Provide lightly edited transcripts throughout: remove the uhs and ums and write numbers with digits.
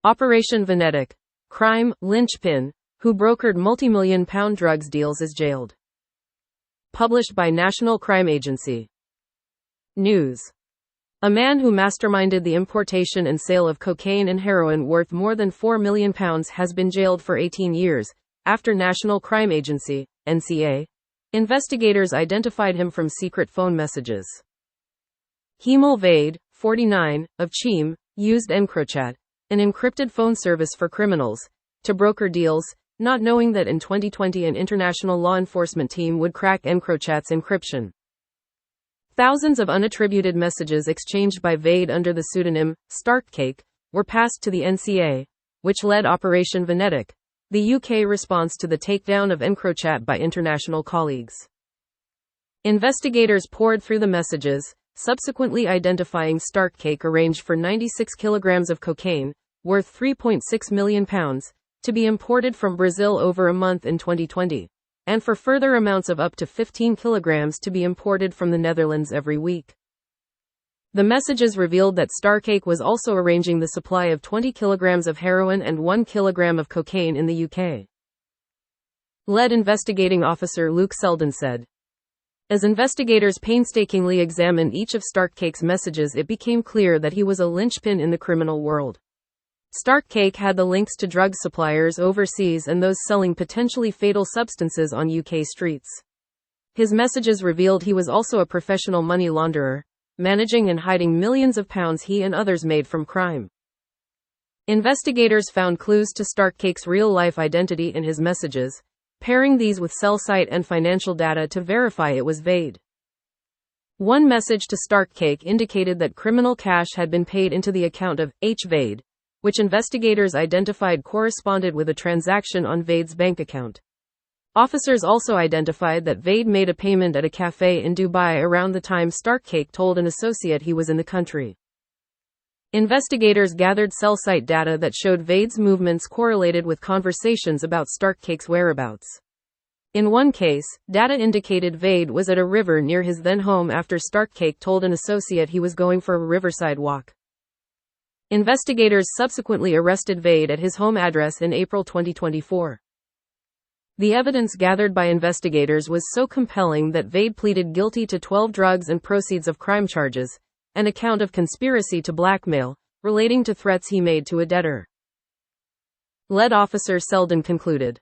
Operation Venetic. Crime, linchpin, who brokered multi-million-pound drugs deals is jailed. Published by National Crime Agency. News. A man who masterminded the importation and sale of cocaine and heroin worth more than £4 million has been jailed for 18 years, after National Crime Agency, NCA, investigators identified him from secret phone messages. Heemal Vaid, 49, of Cheam, used EncroChat, an encrypted phone service for criminals, to broker deals, not knowing that in 2020 an international law enforcement team would crack EncroChat's encryption. Thousands of unattributed messages exchanged by Vaid under the pseudonym Starkcake were passed to the NCA, which led Operation Venetic, the UK response to the takedown of EncroChat by international colleagues. Investigators poured through the messages, subsequently identifying Starkcake arranged for 96 kilograms of cocaine, worth £3.6 million, to be imported from Brazil over a month in 2020, and for further amounts of up to 15 kilograms to be imported from the Netherlands every week. The messages revealed that Starkcake was also arranging the supply of 20 kilograms of heroin and 1 kilogram of cocaine in the UK. Lead investigating officer Luke Selden said. As investigators painstakingly examined each of Starkcake's messages, it became clear that he was a linchpin in the criminal world. Starkcake had the links to drug suppliers overseas and those selling potentially fatal substances on UK streets. His messages revealed he was also a professional money launderer, managing and hiding millions of pounds he and others made from crime. Investigators found clues to Starkcake's real-life identity in his messages, pairing these with cell site and financial data to verify it was Vaid. One message to Starkcake indicated that criminal cash had been paid into the account of H. Vaid, which investigators identified corresponded with a transaction on Vaid's bank account. Officers also identified that Vaid made a payment at a cafe in Dubai around the time Starkcake told an associate he was in the country. Investigators gathered cell site data that showed Vaid's movements correlated with conversations about Starkcake's whereabouts. In one case, data indicated Vaid was at a river near his then home after Starkcake told an associate he was going for a riverside walk. Investigators subsequently arrested Vaid at his home address in April 2024. The evidence gathered by investigators was so compelling that Vaid pleaded guilty to 12 drugs and proceeds of crime charges, an account of conspiracy to blackmail, relating to threats he made to a debtor. Lead officer Selden concluded.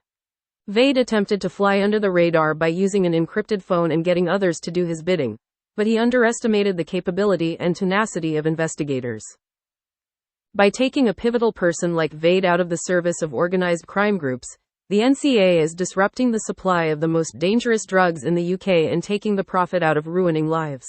Vaid attempted to fly under the radar by using an encrypted phone and getting others to do his bidding, but he underestimated the capability and tenacity of investigators. By taking a pivotal person like Vaid out of the service of organized crime groups, the NCA is disrupting the supply of the most dangerous drugs in the UK and taking the profit out of ruining lives.